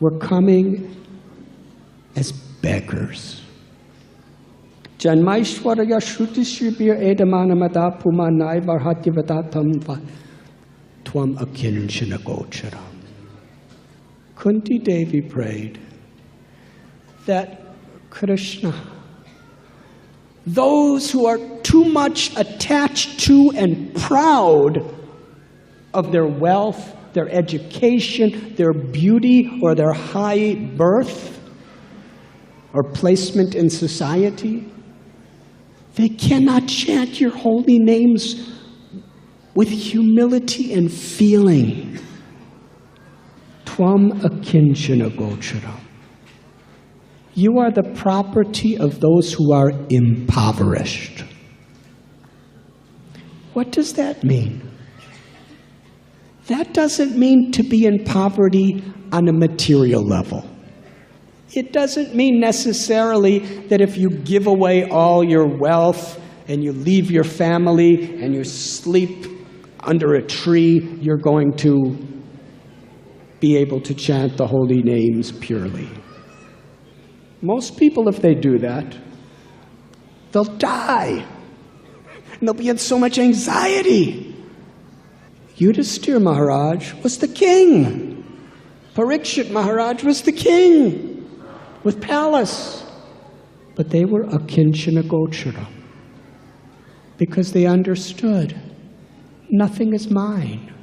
we're coming as beggars. Janmaishwarya Shrutishribir Edamanamada Pumanai Varhatyavadatam Tvam Akinchana Gocharam. Kunti Devi prayed that Krishna, those who are too much attached to and proud of their wealth, their education, their beauty, or their high birth or placement in society, they cannot chant your holy names with humility and feeling. Tvam akinchana gocharam. You are the property of those who are impoverished. What does that mean? That doesn't mean to be in poverty on a material level. It doesn't mean necessarily that if you give away all your wealth and you leave your family and you sleep under a tree, you're going to be able to chant the holy names purely. Most people, if they do that, they'll die. And they'll be in so much anxiety. Yudhisthira Maharaj was the king. Parikshit Maharaj was the king with palace. But they were akinchana gochara because they understood nothing is mine.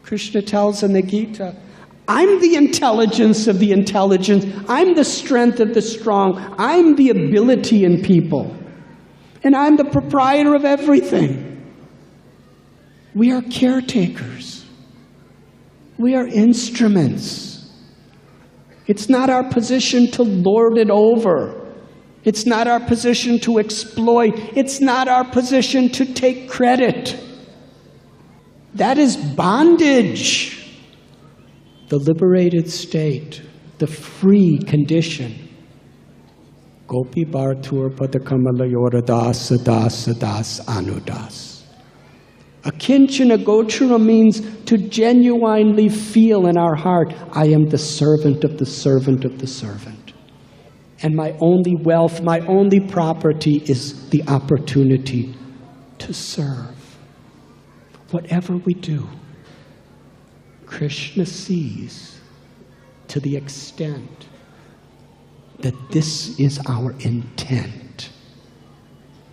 Krishna tells in the Gita, I'm the intelligence of the intelligent. I'm the strength of the strong. I'm the ability in people. And I'm the proprietor of everything. We are caretakers. We are instruments. It's not our position to lord it over. It's not our position to exploit. It's not our position to take credit. That is bondage. The liberated state, the free condition. Gopi Bhartur Padakamala Yoradas Sadas Sadas Anudas. Akinchana Gochara means to genuinely feel in our heart, I am the servant of the servant of the servant. And my only wealth, my only property is the opportunity to serve. Whatever we do, Krishna sees to the extent that this is our intent.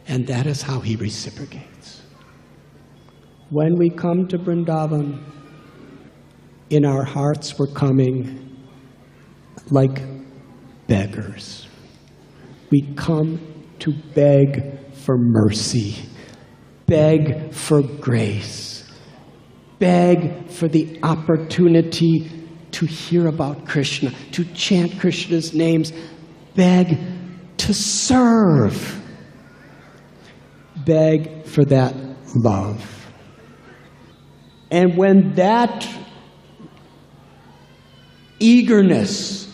And that is how he reciprocates. When we come to Vrindavan, in our hearts we're coming like beggars. We come to beg for mercy, beg for grace, beg for the opportunity to hear about Krishna, to chant Krishna's names, beg to serve, beg for that love. And when that eagerness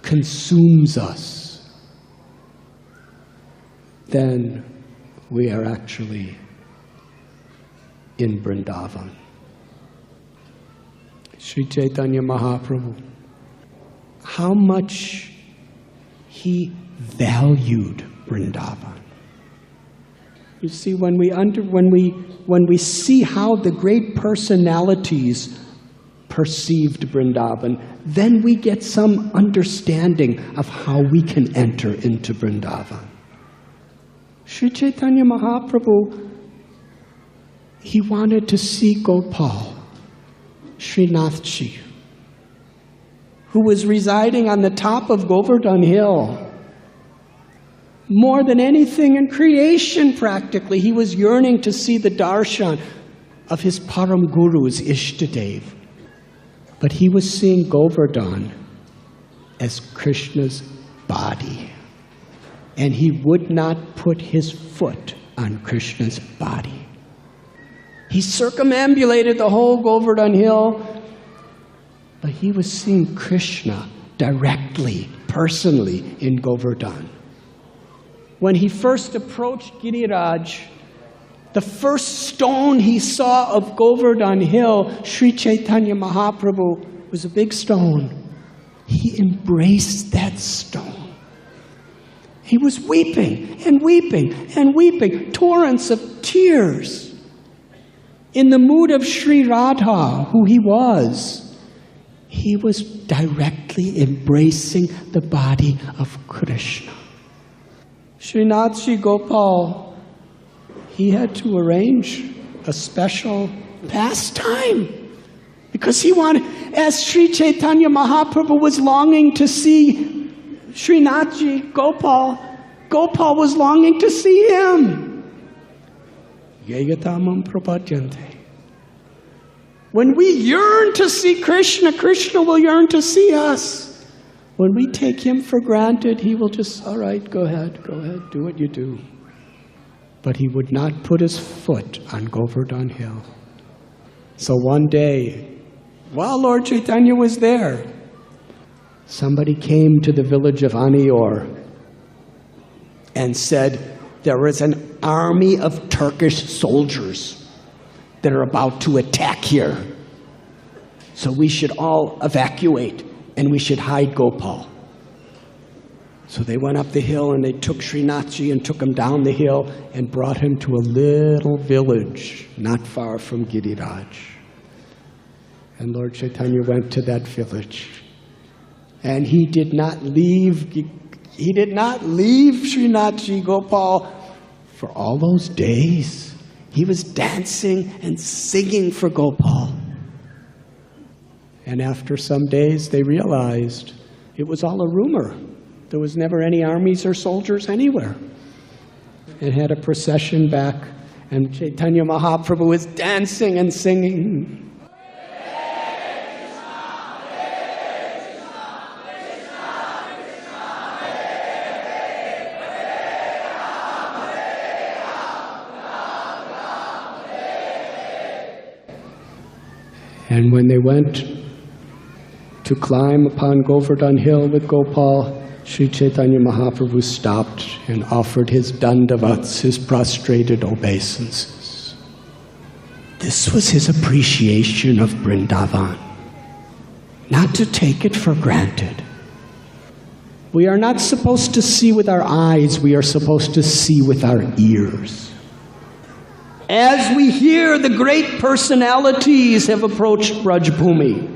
consumes us, then we are actually in Vrindavan. Sri Chaitanya Mahaprabhu, how much he valued Vrindavan. You see, when we see how the great personalities perceived Vrindavan, then we get some understanding of how we can enter into Vrindavan. Sri Chaitanya Mahaprabhu, he wanted to see Gopal, Srinathji, who was residing on the top of Govardhan Hill. More than anything in creation, practically, he was yearning to see the darshan of his Param Guru's Ishtadev. But he was seeing Govardhan as Krishna's body. And he would not put his foot on Krishna's body. He circumambulated the whole Govardhan Hill, but he was seeing Krishna directly, personally in Govardhan. When he first approached Giriraj, the first stone he saw of Govardhan Hill, Sri Chaitanya Mahaprabhu, was a big stone. He embraced that stone. He was weeping and weeping and weeping, torrents of tears. In the mood of Sri Radha, who he was directly embracing the body of Krishna. Srinathji Gopal, he had to arrange a special pastime because he wanted, as Sri Chaitanya Mahaprabhu was longing to see Srinathji Gopal, Gopal was longing to see him. Yeyatamam prapadyante. When we yearn to see Krishna, Krishna will yearn to see us. When we take him for granted, he will just, all right, go ahead, do what you do. But he would not put his foot on Govardhan Hill. So one day, while Lord Chaitanya was there, somebody came to the village of Anior and said, there is an army of Turkish soldiers that are about to attack here. So we should all evacuate and we should hide Gopal. So they went up the hill and they took Srinathji and took him down the hill and brought him to a little village not far from Giriraj. And Lord Chaitanya went to that village. And he did not leave Srinathji Gopal for all those days. He was dancing and singing for Gopal. And after some days, they realized it was all a rumor. There was never any armies or soldiers anywhere. It had a procession back, and Chaitanya Mahaprabhu was dancing and singing. And when they went to climb upon Govardhan Hill with Gopal, Sri Chaitanya Mahaprabhu stopped and offered his dandavats, his prostrated obeisances. This was his appreciation of Vrindavan, not to take it for granted. We are not supposed to see with our eyes, we are supposed to see with our ears. As we hear the great personalities have approached Brajbhumi,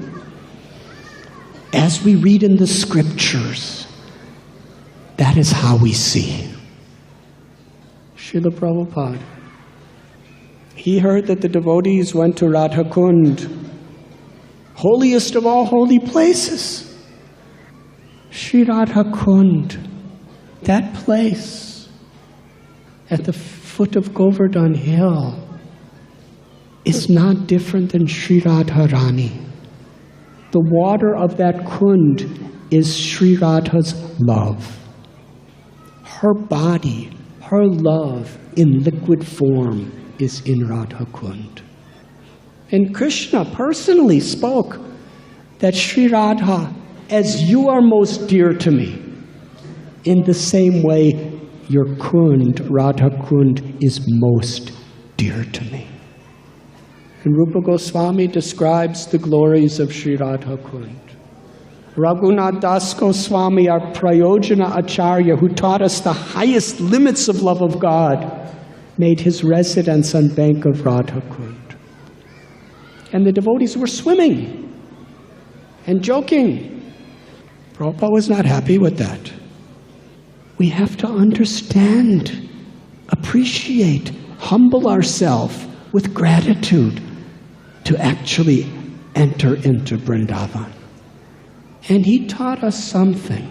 as we read in the scriptures, that is how we see. Srila Prabhupada, he heard that the devotees went to Radha Kund, holiest of all holy places. Sri Radha Kund, that place at the foot of Govardhan Hill, is not different than Sri Radharani. The water of that Kund is Sri Radha's love. Her body, her love in liquid form is in Radha Kund. And Krishna personally spoke that Sri Radha, as you are most dear to me, in the same way your Kund, Radha Kund, is most dear to me. And Rupa Goswami describes the glories of Sri Radha Kund. Raghunath Das Goswami, our Prayojana Acharya, who taught us the highest limits of love of God, made his residence on bank of Radha Kund. And the devotees were swimming and joking. Prabhupada was not happy with that. We have to understand, appreciate, humble ourselves with gratitude to actually enter into Vrindavan. And he taught us something.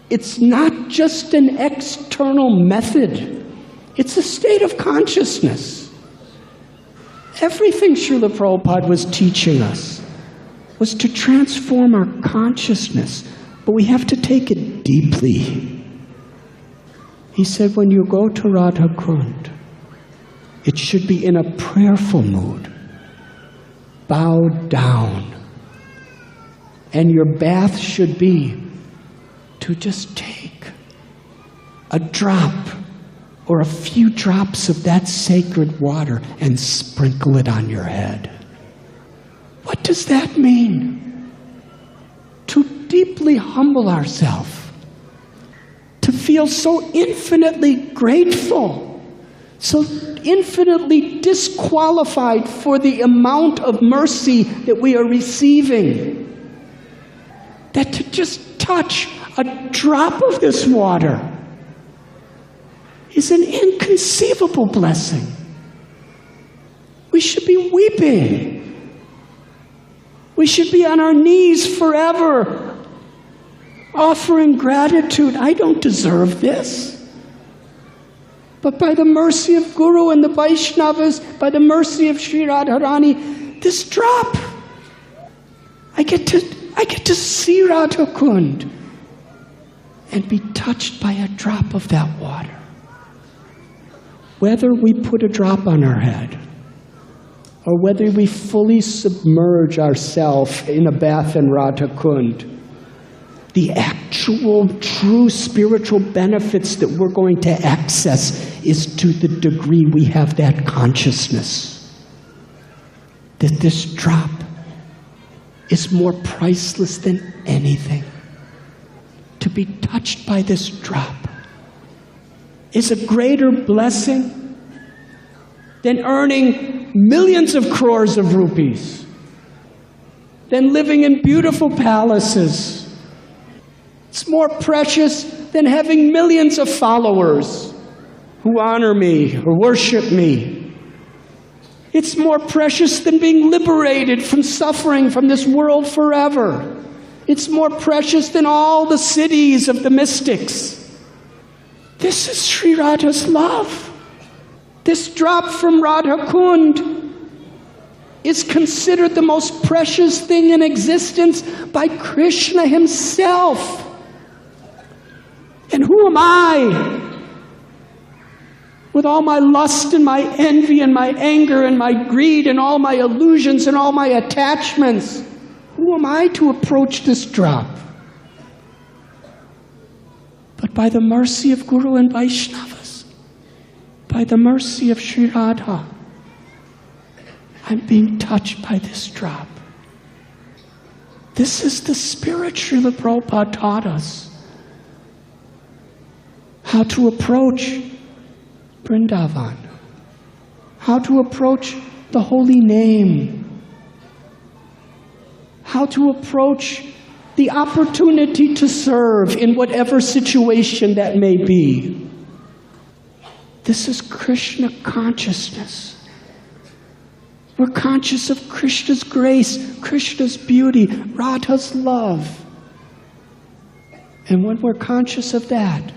It's not just an external method. It's a state of consciousness. Everything Srila Prabhupada was teaching us was to transform our consciousness, but we have to take it deeply. He said, when you go to Radha Kund, it should be in a prayerful mood, bowed down. And your bath should be to just take a drop or a few drops of that sacred water and sprinkle it on your head. What does that mean? To deeply humble ourselves, to feel so infinitely grateful, so infinitely disqualified for the amount of mercy that we are receiving, that to just touch a drop of this water is an inconceivable blessing. We should be weeping. We should be on our knees forever, offering gratitude. I don't deserve this. But by the mercy of Guru and the Vaishnavas, by the mercy of Sri Radharani, this drop, I get to see Radha Kund and be touched by a drop of that water. Whether we put a drop on our head, or whether we fully submerge ourselves in a bath in Radha Kund, the actual, true spiritual benefits that we're going to access is to the degree we have that consciousness that this drop is more priceless than anything. To be touched by this drop is a greater blessing than earning millions of crores of rupees, than living in beautiful palaces. It's more precious than having millions of followers who honor me or worship me. It's more precious than being liberated from suffering from this world forever. It's more precious than all the cities of the mystics. This is Sri Radha's love. This drop from Radha Kund is considered the most precious thing in existence by Krishna himself. And who am I, with all my lust and my envy and my anger and my greed and all my illusions and all my attachments, who am I to approach this drop? But by the mercy of Guru and Vaishnavas, by the mercy of Sri Radha, I'm being touched by this drop. This is the spirit Srila Prabhupada taught us. How to approach Vrindavan. How to approach the holy name. How to approach the opportunity to serve in whatever situation that may be. This is Krishna consciousness. We're conscious of Krishna's grace, Krishna's beauty, Radha's love. And when we're conscious of that,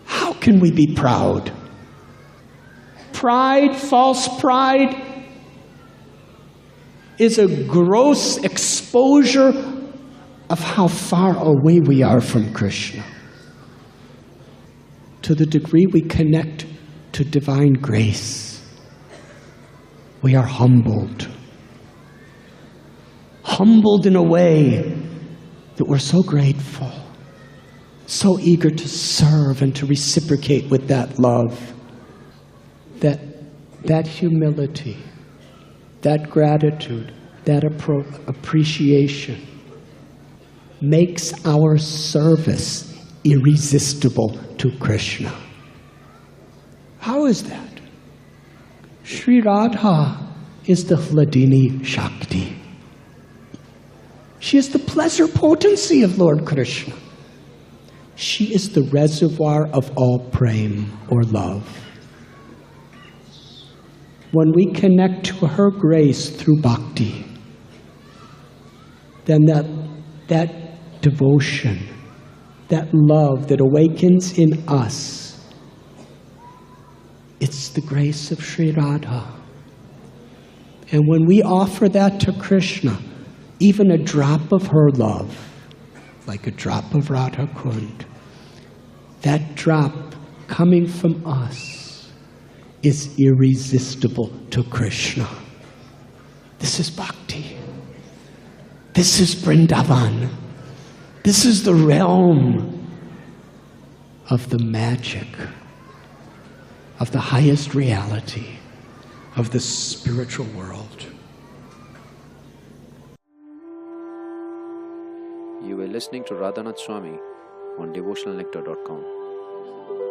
how can we be proud? Pride, false pride, is a gross exposure of how far away we are from Krishna. To the degree we connect to divine grace, we are humbled. Humbled in a way that we're so grateful, so eager to serve and to reciprocate with that love, that humility, that gratitude, that appreciation makes our service irresistible to Krishna. How is that? Sri Radha is the Hladini Shakti. She is the pleasure potency of Lord Krishna. She is the reservoir of all prem, or love. When we connect to her grace through bhakti, then that devotion, that love that awakens in us, it's the grace of Sri Radha. And when we offer that to Krishna, even a drop of her love, like a drop of Radha Kund, that drop coming from us is irresistible to Krishna. This is bhakti. This is Vrindavan. This is the realm of the magic, of the highest reality of the spiritual world. You were listening to Radhanath Swami on devotionalnectar.com.